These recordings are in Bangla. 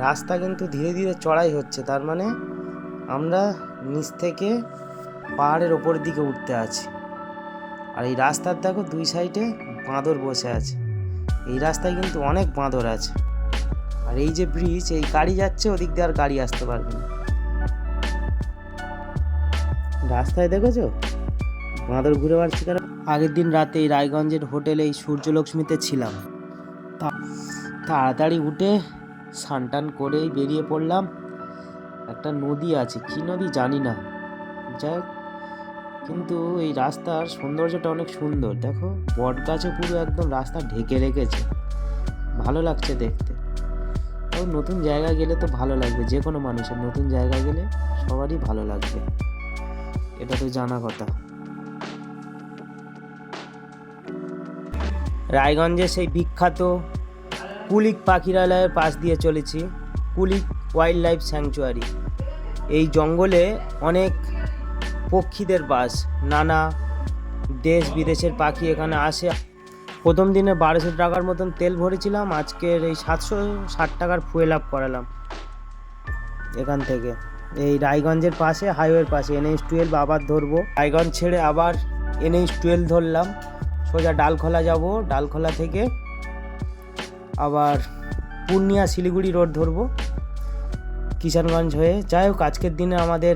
রাস্তা কিন্তু ধীরে ধীরে চড়াই হচ্ছে, তার মানে আমরা নিচ থেকে পাহাড়ের ওপর দিকে উঠতে আছি। আর এই রাস্তার দেখো দুই সাইডে বাঁদর বসে আছে। এই রাস্তায় কিন্তু অনেক বাঁদর আছে। আর এই যে ব্রিজ, এই গাড়ি যাচ্ছে, ওদিক দিয়ে আর গাড়ি আসতে পারবে না। রাস্তায় দেখেছো বাঁদর ঘুরে বেড়াচ্ছে কেন? আগের দিন রাতে এই রায়গঞ্জের হোটেলে এই সূর্যলক্ষ্মীতে ছিলাম। তাড়াতাড়ি উঠে স্নান টান করেই বেরিয়ে পড়লাম। একটা নদী আছে, কি নদী জানি না, যাই কিন্তু এই রাস্তার সৌন্দর্যটা অনেক সুন্দর। দেখো বট গাছে পুরো একদম রাস্তা ঢেকে রেখেছে, ভালো লাগছে দেখতে। আর নতুন জায়গা গেলে তো ভালো লাগবে, যে কোনো মানুষের নতুন জায়গা গেলে সবারই ভালো লাগবে, এটা তো জানা কথা। রায়গঞ্জের সেই বিখ্যাত কুলিক পাখিরালয়ের পাশ দিয়ে চলেছি, কুলিক ওয়াইল্ড লাইফ স্যাংচুয়ারি। এই জঙ্গলে অনেক পক্ষীদের বাস, নানা দেশ বিদেশের পাখি এখানে আসে। প্রথম দিনে 1200 টাকার মতন তেল ভরেছিলাম, আজকের এই 760 টাকার ফুয়েল আপ করালাম এখান থেকে। এই রায়গঞ্জের পাশে, হাইওয়ের পাশে NH-12 আবার ধরবো। রায়গঞ্জ ছেড়ে আবার NH-12 ধরলাম, সোজা ডালখোলা যাব। ডালখোলা থেকে আবার পূর্ণিয়া শিলিগুড়ি রোড ধরবো কিষানগঞ্জ হয়ে। যাই হোক, আজকের দিনে আমাদের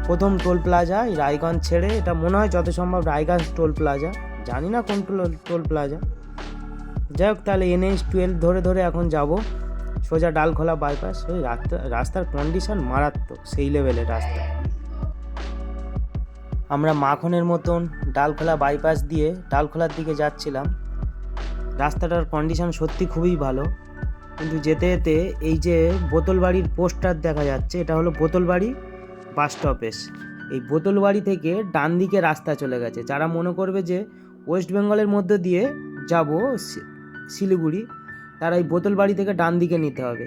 প্রথম টোল প্লাজা এই রায়গঞ্জ ছেড়ে, এটা মনে হয় যত সম্ভব রায়গঞ্জ টোল প্লাজা, জানি না কোন টোল প্লাজা। যাই হোক, তাহলে NH-12 ধরে ধরে এখন যাব সোজা ডালখোলা বাইপাস। ওই রাস্তার কন্ডিশন মারাত্মক, সেই লেভেলের রাস্তা। আমরা মাখনের মতন ডালখোলা বাইপাস দিয়ে ডালখোলার দিকে যাচ্ছিলাম। রাস্তাটার কন্ডিশন সত্যি খুবই ভালো, কিন্তু যেতে যেতে এই যে বোতলবাড়ির পোস্টার দেখা যাচ্ছে, এটা হলো বোতলবাড়ি বাস স্টপেজ। এই বোতলবাড়ি থেকে ডান দিকে রাস্তা চলে গেছে। যারা মনে করবে যে ওয়েস্ট বেঙ্গলের মধ্যে দিয়ে যাব শিলিগুড়ি, তারা এই বোতলবাড়ি থেকে ডান দিকে নিতে হবে।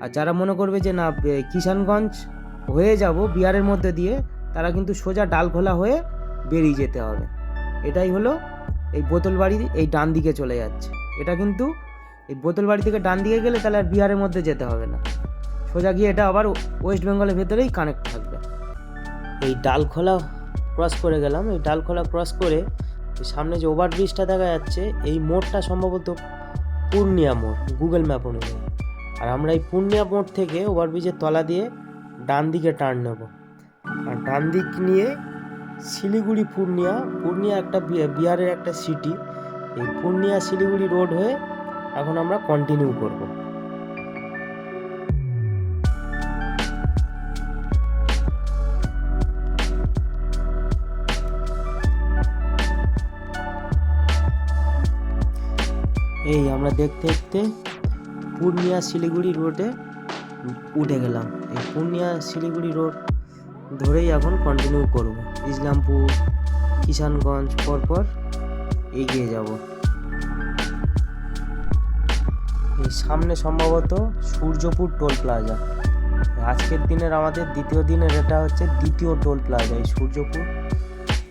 আর যারা মনে করবে যে না কিষানগঞ্জ হয়ে যাব বিহারের মধ্যে দিয়ে, তারা কিন্তু সোজা ডালখোলা হয়ে বেরিয়ে যেতে হবে। এটাই হলো এই বোতলবাড়ি, এই ডান দিকে চলে যাচ্ছে। এটা কিন্তু এই বোতলবাড়ি থেকে ডান দিকে গেলে তাহলে আর বিহারের মধ্যে যেতে হবে না, সোজা গিয়ে এটা আবার ওয়েস্ট বেঙ্গলের ভেতরেই কানেক্ট থাকবে। এই ডালখোলা ক্রস করে গেলাম। এই ডালখোলা ক্রস করে সামনে যে ওভারব্রিজটা দেখা যাচ্ছে, এই মোড়টা সম্ভবত পূর্ণিয়া মোড়, গুগল ম্যাপ অনুযায়ী। আর আমরা এই পূর্ণিয়া মোড় থেকে ওভারব্রিজের তলা দিয়ে ডান দিকে টার্ন নেব। আর ডান দিক নিয়ে শিলিগুড়ি, পূর্ণিয়া একটা বিহারের একটা সিটি। এই পূর্ণিয়া শিলিগুড়ি রোড হয়ে এখন আমরা কন্টিনিউ করব। এই আমরা দেখতে দেখতে পূর্ণিয়া শিলিগুড়ি রোডে উঠে গেলাম। এই পূর্ণিয়া শিলিগুড়ি রোড ধরেই এখন কন্টিনিউ করব। ইসলামপুর, কিষানগঞ্জ পরপর এগিয়ে যাব। এই সামনে সম্ভবত সূর্যপুর টোল প্লাজা। আজকের দিনের আমাদের দ্বিতীয় দিনের এটা হচ্ছে দ্বিতীয় টোল প্লাজা। এই সূর্যপুর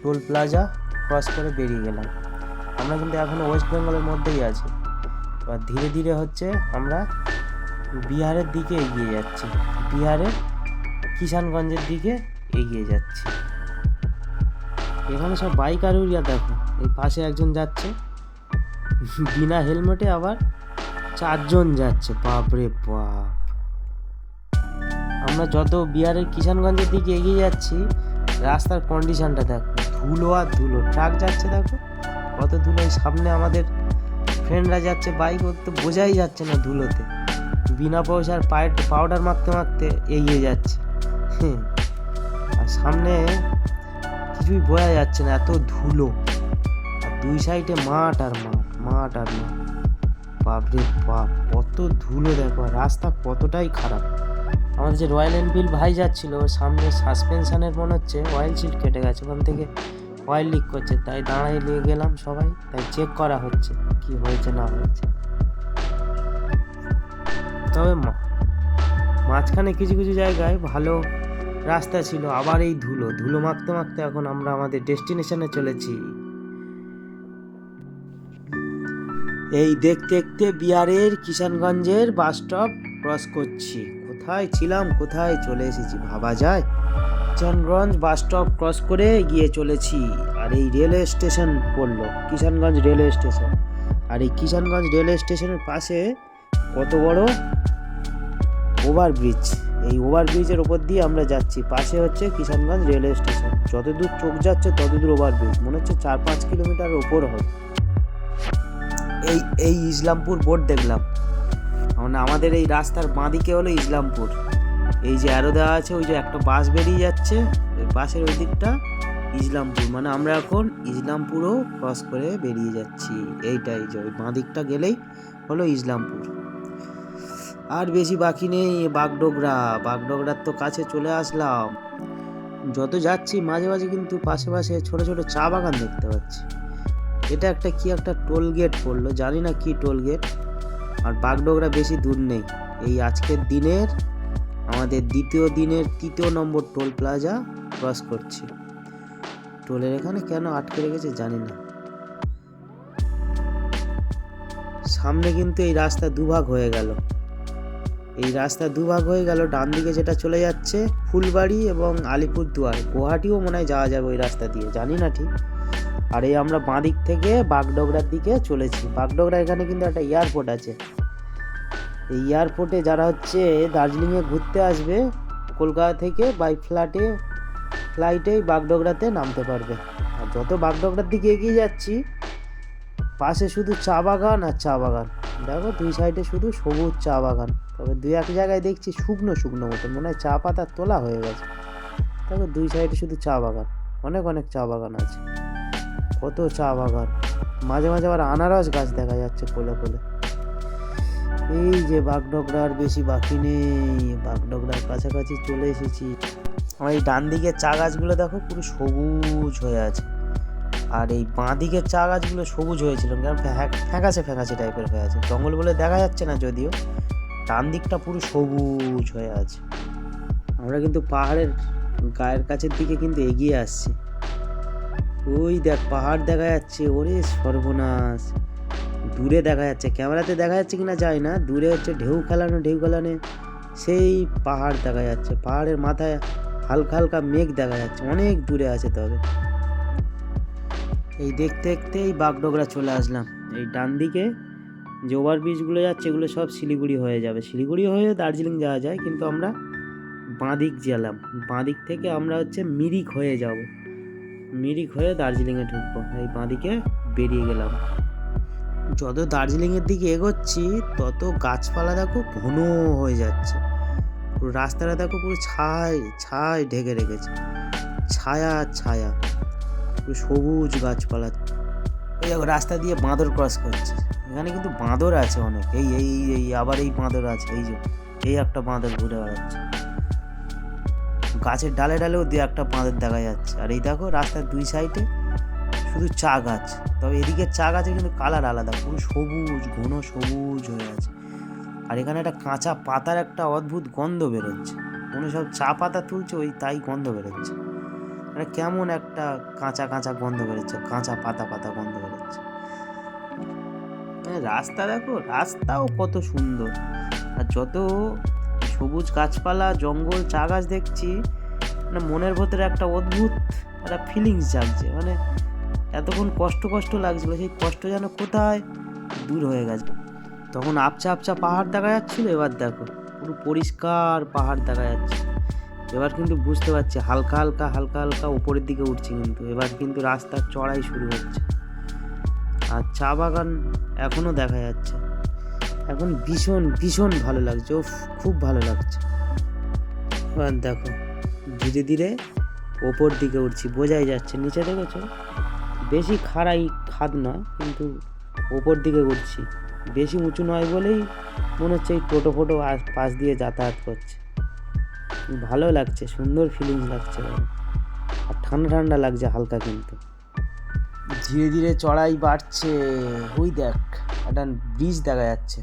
টোল প্লাজা ক্রস করে বেরিয়ে গেলাম। আমরা কিন্তু এখনও ওয়েস্ট বেঙ্গলের মধ্যেই আছি। এবার ধীরে ধীরে হচ্ছে আমরা বিহারের দিকে এগিয়ে যাচ্ছি, বিহারের কিষানগঞ্জের দিকে এগিয়ে যাচ্ছি। এখানে সব বাইক আরোহীরা দেখো, এই পাশে একজন যাচ্ছে বিনা হেলমেটে, আবার 4 জন যাচ্ছে, বাপরে বাপ। আমরা যত বিহারের কিষানগঞ্জের দিকে এগিয়ে যাচ্ছি, রাস্তার কন্ডিশনটা দেখো, ধুলো আর ধুলো। ট্রাক যাচ্ছে দেখো কত ধুলো। সামনে আমাদের ফ্রেন্ডরা যাচ্ছে বাইক, তো বোঝাই যাচ্ছে না ধুলোতে, বিনা পয়সার পাউডার মাখতে মাখতে এগিয়ে যাচ্ছে। আর সামনে কিছুই বোঝা যাচ্ছে না, এত ধুলো। আর দুই সাইডে মাঠ আর মাঠ, মাঠ আর মাঠ, বাপরে বাপ কত ধুলো। দেখো রাস্তা কতটাই খারাপ। আমাদের যে রয়্যাল এনফিল্ড ভাই যাচ্ছিল, ওর সামনে সাসপেনশনের মনে হচ্ছে অয়েল সিট কেটে গেছে, ওখান থেকে অয়েল লিক করছে। তাই দাঁড়াই নিয়ে গেলাম সবাই, তাই চেক করা হচ্ছে কি হয়েছে না হয়েছে। তবে মাঝখানে কিছু কিছু জায়গায় ভালো রাস্তা ছিল, আবার এই ধুলো মাখতে মাখতে এখন আমরা আমাদের ডেস্টিনেশনে চলেছি। এই দেখতে দেখতে বিহারের কিষানগঞ্জের বাস স্টপ ক্রস করছি। কোথায় ছিলাম, কোথায় চলে এসেছি ভাবা যায়। কিষানগঞ্জ বাস স্টপ ক্রস করে গিয়ে চলেছি, আর এই রেলওয়ে স্টেশন পড়লো, কিষানগঞ্জ রেলওয়ে স্টেশন। আর এই কিষানগঞ্জ রেলওয়ে স্টেশনের পাশে কত বড় ওভারব্রিজ, এই ওভারব্রিজের ওপর দিয়ে আমরা যাচ্ছি। পাশে হচ্ছে কিষানগঞ্জ রেলওয়ে স্টেশন, যতদূর চোখ যাচ্ছে ততদূর ওভারব্রিজ, মনে হচ্ছে 4-5 কিলোমিটার ওপর হবে। এই ইসলামপুর বোর্ড দেখলাম, মানে আমাদের এই রাস্তার বাঁদিকে হলো ইসলামপুর। এই যে অ্যারো দেওয়া আছে, ওই যে একটা বাস বেরিয়ে যাচ্ছে, ওই বাসের ওই দিকটা ইসলামপুর, মানে আমরা এখন ইসলামপুরও ক্রস করে বেরিয়ে যাচ্ছি। এইটাই যে ওই বাঁদিকটা গেলেই হলো ইসলামপুর। আর বেশি বাকি নেই, বাগডোগরার তো কাছে চলে আসলাম। যত যাচ্ছি মাঝে মাঝে কিন্তু পাশে পাশে ছোট ছোট চা বাগান দেখতে পাচ্ছি। এটা একটা কি একটা টোল গেট পড়লো, জানি না কি টোল গেট। আর বাগডোগরা বেশি দূর নেই, এই আজকের দিনের আমাদের দ্বিতীয় দিনের 3য় নম্বর টোল প্লাজা ক্রস করছি। টোলের এখানে কেন আটকে রেখেছে জানি না। সামনে কিন্তু এই রাস্তা দুভাগ হয়ে গেল, ডান দিকে যেটা চলে যাচ্ছে ফুলবাড়ি এবং আলিপুরদুয়ার, গুয়াহাটিও মনে হয় যাওয়া যাবে ওই রাস্তা দিয়ে, জানি না ঠিক। আর এই আমরা বাঁ দিক থেকে বাগডোগরার দিকে চলেছি। বাগডোগরা এখানে কিন্তু একটা এয়ারপোর্ট আছে, এই এয়ারপোর্টে যারা হচ্ছে দার্জিলিংয়ে ঘুরতে আসবে কলকাতা থেকে বাই ফ্লাইটেই বাগডোগরাতে নামতে পারবে। আর যত বাগডোগরার দিকে এগিয়ে যাচ্ছি পাশে শুধু চা বাগান আর চা বাগান, দেখো দুই সাইডে শুধু সবুজ চা বাগান। তবে দুই এক জায়গায় দেখছি শুকনো শুকনো মতো, মনে হয় চা পাতা তোলা হয়ে গেছে। দেখো দুই সাইডে শুধু চা বাগান, অনেক চা বাগান আছে, কত চা বাগান। মাঝে মাঝে আবার আনারস গাছ দেখা যাচ্ছে কোলে কোলে। এই যে বাগডোগরার বেশি বাকি নেই, বাগডোগরার কাছাকাছি চলে এসেছি। আমার এই ডান দিকের চা গাছগুলো দেখো পুরো সবুজ হয়ে আছে, আর এই বাঁ দিকের চা গাছগুলো সবুজ হয়েছিল, কারণ ফ্যাকাশে টাইপের হয়ে আছে, জঙ্গল বলে দেখা যাচ্ছে না যদিও। ডান দিকটা পুরো সবুজ হয়ে আছে। আমরা কিন্তু পাহাড়ের গায়ের কাছের দিকে কিন্তু এগিয়ে আসছি। ওই দেখ পাহাড় দেখা যাচ্ছে, ওরে সর্বনাশ, দূরে দেখা যাচ্ছে, ক্যামেরাতে দেখা যাচ্ছে কিনা যায় না, দূরে হচ্ছে ঢেউ খেলানো সেই পাহাড় দেখা যাচ্ছে। পাহাড়ের মাথায় হালকা হালকা মেঘ দেখা যাচ্ছে, অনেক দূরে আছে। তবে এই দেখতে দেখতে এই বাগডোগরা চলে আসলাম। এই ডান দিকে যে ওভারব্রিজগুলো যাচ্ছে এগুলো সব শিলিগুড়ি হয়ে যাবে, শিলিগুড়ি হয়ে দার্জিলিং যাওয়া যায়, কিন্তু আমরা বাঁদিক গেলাম। বাঁদিক থেকে আমরা হচ্ছে মিরিক হয়ে যাব, মিরিক হয়ে দার্জিলিংয়ে ঢুকবো। এই বাঁদিকে বেরিয়ে গেলাম। যত দার্জিলিংয়ের দিকে এগোচ্ছি তত গাছপালা দেখো ঘন হয়ে যাচ্ছে, পুরো রাস্তাটা দেখো পুরো ছায় ঢেকে রেখেছে, ছায়া পুরো সবুজ গাছপালা। এই দেখো রাস্তা দিয়ে বাঁদর ক্রস করছে, এখানে কিন্তু বাঁদর আছে অনেক। এই আবার এই বাঁদর আছে, এই যে এই একটা বাঁদর ঘুরে বেড়াচ্ছে, গাছের ডালে ডালেও দু একটা বাঁদর দেখা যাচ্ছে। আর এই দেখো রাস্তার দুই সাইডে শুধু চা গাছ, তবে এদিকে চা গাছে কিন্তু কালার আলাদা, পুরো সবুজ ঘন সবুজ হয়ে আছে। আর এখানে একটা কাঁচা পাতার একটা অদ্ভুত গন্ধ বেরোচ্ছে, মনে সব চা পাতা তুলছে ওই তাই গন্ধ বেরোচ্ছে, মানে কেমন একটা কাঁচা গন্ধ বেরোচ্ছে, কাঁচা পাতা গন্ধ বেরোচ্ছে। রাস্তা দেখো, রাস্তাও কত সুন্দর, আর যত সবুজ গাছপালা জঙ্গল চা গাছ দেখছি, মানে মনের ভেতরে একটা অদ্ভুত একটা ফিলিংস জাগছে, মানে এতক্ষণ কষ্ট লাগছিল, সেই কষ্ট যেন কোথায় দূর হয়ে গেছে। তখন আবছা পাহাড় দেখা যাচ্ছিল, এবার দেখো পুরো পরিষ্কার পাহাড় দেখা যাচ্ছে। এবার কিন্তু বুঝতে পারছি হালকা হালকা উপরের দিকে উঠছি, কিন্তু এবার কিন্তু রাস্তার চড়াই শুরু হচ্ছে। আর চা বাগান এখনো দেখা যাচ্ছে, এখন ভীষণ ভালো লাগছে, খুব ভালো লাগছে। এবার দেখো ধীরে ধীরে ওপর দিকে উঠছি, বোঝাই যাচ্ছে নিচে দেখেছো বেশি খাদ নয়, কিন্তু ওপর দিকে উঠছি। বেশি উঁচু নয় বলেই মনে হচ্ছে এই টোটো ফোটো পাশ দিয়ে যাতায়াত করছে, ভালো লাগছে, সুন্দর ফিলিংস লাগছে, আর ঠান্ডা লাগছে হালকা। কিন্তু ধীরে ধীরে চড়াই বাড়ছে। ওই দেখ একটা ব্রিজ দেখা যাচ্ছে,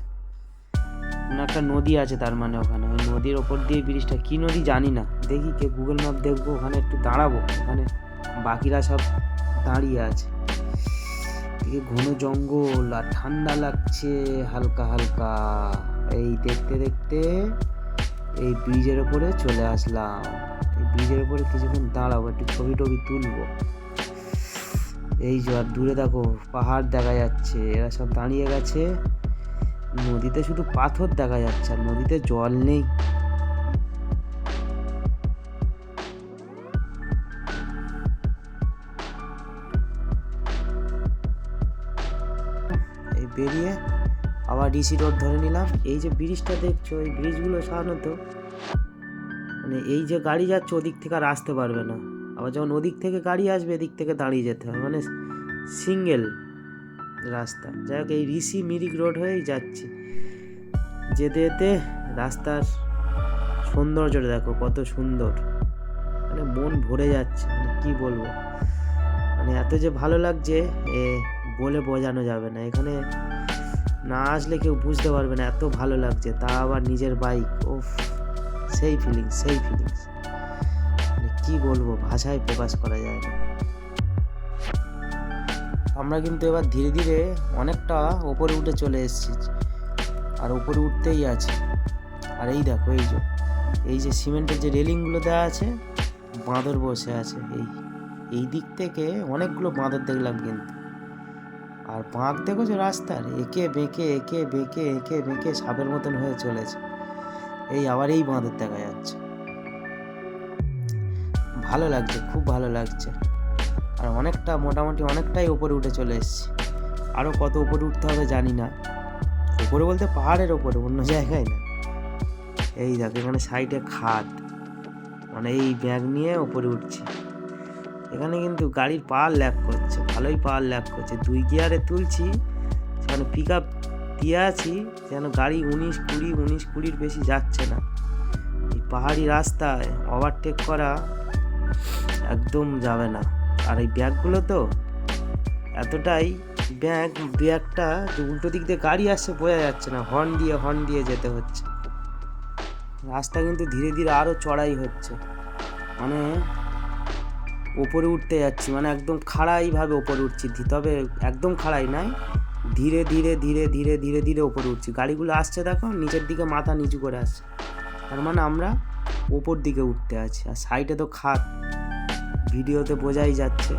একটা নদী আছে, তার মানে ওখানে ওই নদীর ওপর দিয়ে ব্রিজটা, কি নদী জানি না, দেখি কে গুগল ম্যাপ দেখবো, ওখানে একটু দাঁড়াবো, ওখানে বাকিরা সব দাঁড়িয়ে আছে। ঘন জঙ্গল আর ঠান্ডা লাগছে হালকা। এই দেখতে দেখতে এই ব্রিজের ওপরে চলে আসলাম। এই ব্রিজের ওপরে কিছুক্ষণ দাঁড়াবো, একটু ছবি টবি তুলবো। এই যে আর দূরে দেখো পাহাড় দেখা যাচ্ছে, এরা সব দাঁড়িয়ে গেছে। নদীতে শুধু পাথর দেখা যাচ্ছে, আর নদীতে জল নেই। এই বেরিয়ে আবার ডিসি রোড ধরে নিলাম। এই যে ব্রিজটা দেখছো, এই ব্রিজগুলো সাধারণত মানে এই যে গাড়ি যাচ্ছে ওদিক থেকে আর আসতে পারবে না, আবার যখন ওদিক থেকে গাড়ি আসবে এদিক থেকে দাঁড়িয়ে যেতে হয়, মানে সিঙ্গেল রাস্তা। যাই হোক, এই ঋষি মিরিক রোড হয়েই যাচ্ছি। যেতে যেতে রাস্তার সৌন্দর্যটা দেখো কত সুন্দর, মানে মন ভরে যাচ্ছে, মানে কি বলবো, মানে এত যে ভালো লাগছে বলে বোঝানো যাবে না। এখানে না আসলে কেউ বুঝতে পারবে না এত ভালো লাগছে, তা আবার নিজের বাইক। ওফ, সেই ফিলিংস, সেই ফিলিংস, মানে কি বলবো, ভাষায় প্রকাশ করা যায় না। আমরা কিন্তু এবার ধীরে ধীরে অনেকটা ওপরে উঠে চলে এসেছি, আর উপরে উঠতেই আছে। আর এই দেখো, এই যে সিমেন্টের যে রেলিংগুলো দেওয়া আছে, বাঁদর বসে আছে। এই দিক থেকে অনেকগুলো বাঁদর দেখলাম কিন্তু। আর বাঁক দেখেছো রাস্তার, এঁকে বেঁকে সাপের মতন হয়ে চলেছে। এই আবার এই বাঁদর দেখা যাচ্ছে, ভালো লাগছে, খুব ভালো লাগছে। আর অনেকটা, মোটামুটি অনেকটাই ওপরে উঠে চলে এসেছি। আরও কত ওপরে উঠতে হবে জানি না, ওপরে বলতে পাহাড়ের ওপরে, অন্য জায়গায় না। এই দেখো এখানে সাইডে খাদ, মানে এই ব্যাগ নিয়ে ওপরে উঠছি। এখানে কিন্তু গাড়ির পাওয়ার ল্যাগ করছে, ভালোই পাওয়ার ল্যাগ করছে। 2 গিয়ারে তুলছি, সেখানে পিক আপ দিয়ে আছি, যেন গাড়ি 19-20 বেশি যাচ্ছে না। এই পাহাড়ি রাস্তায় ওভারটেক করা একদম যাবে না। আর এই ব্যাগগুলো তো এতটাই ব্যাগ, দু একটা যে উল্টো দিক দিয়ে গাড়ি আসছে বোঝা যাচ্ছে না, হর্ন দিয়ে যেতে হচ্ছে। রাস্তা কিন্তু ধীরে ধীরে আরও চড়াই হচ্ছে, মানে ওপরে উঠতে যাচ্ছি, মানে একদম খাড়াইভাবে ওপরে উঠছি। তবে একদম খাড়াই নাই, ধীরে ধীরে ওপরে উঠছি। গাড়িগুলো আসছে দেখো, নিচের দিকে মাথা নিচু করে আসছে, তার মানে আমরা ওপর দিকে উঠতে আছি। আর সাইডে তো খাদ, ভিডিওতে বোঝাই যাচ্ছে,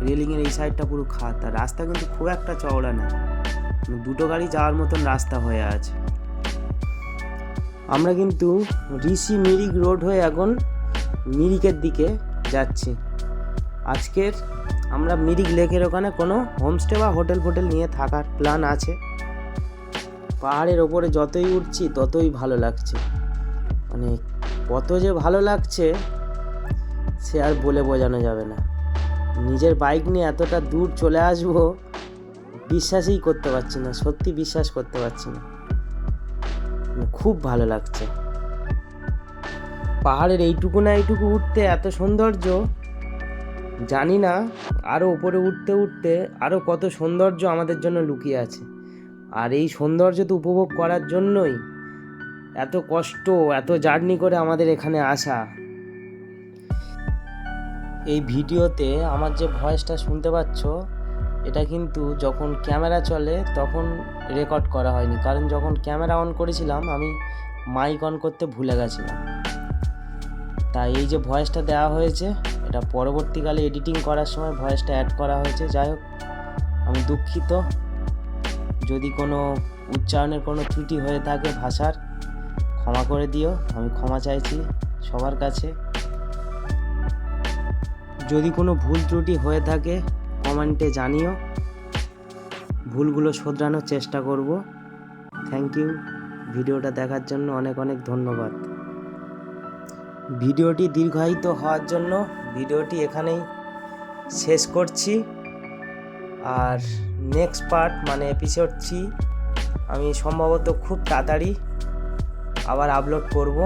রেলিংয়ের এই সাইডটা পুরো খাদ। আর রাস্তা কিন্তু খুব একটা চওড়া না, দুটো গাড়ি যাওয়ার মতন রাস্তা হয়ে আছে। আমরা কিন্তু ঋষি মিরিক রোড হয়ে এখন মিরিকের দিকে যাচ্ছি। আজকের আমরা মিরিক লেকের ওখানে কোনো হোমস্টে বা হোটেল নিয়ে থাকার প্ল্যান আছে। পাহাড়ের ওপরে যতই উঠছি ততই ভালো লাগছে, মানে কত যে ভালো লাগছে সে আর বলে বোঝানো যাবে না। নিজের বাইক নিয়ে এতটা দূর চলে আসবো বিশ্বাসই করতে পারছি না, সত্যি বিশ্বাস করতে পারছি না, খুব ভালো লাগছে। পাহাড়ের এইটুকু উঠতে এত সৌন্দর্য, জানি না আরও উপরে উঠতে আরও কত সৌন্দর্য আমাদের জন্য লুকিয়ে আছে। আর এই সৌন্দর্য তো উপভোগ করার জন্যই এত কষ্ট, এত জার্নি করে আমাদের এখানে আসা। এই ভিডিওতে আমার যে ভয়েসটা শুনতে পাচ্ছ, এটা কিন্তু যখন ক্যামেরা চলে তখন রেকর্ড করা হয়নি, কারণ যখন ক্যামেরা অন করেছিলাম আমি মাইক অন করতে ভুলে গেছিলাম। তাই এই যে ভয়েসটা দেওয়া হয়েছে, এটা পরবর্তীকালে এডিটিং করার সময় ভয়েসটা অ্যাড করা হয়েছে। যাই হোক, আমি দুঃখিত যদি কোনো উচ্চারণের কোনো ত্রুটি হয়ে থাকে, ভাষার ক্ষমা করে দিও, আমি ক্ষমা চাইছি সবার কাছে। যদি কোনো ভুল ত্রুটি হয়ে থাকে কমেন্টে জানিও, ভুলগুলো শোধরানোর চেষ্টা করব। থ্যাংক ইউ, ভিডিওটা দেখার জন্য অনেক ধন্যবাদ। ভিডিওটি দীর্ঘায়িত হওয়ার জন্য ভিডিওটি এখানেই শেষ করছি। আর নেক্সট পার্ট মানে এপিসোড 3 আমি সম্ভবত খুব তাড়াতাড়ি আবার আপলোড করব।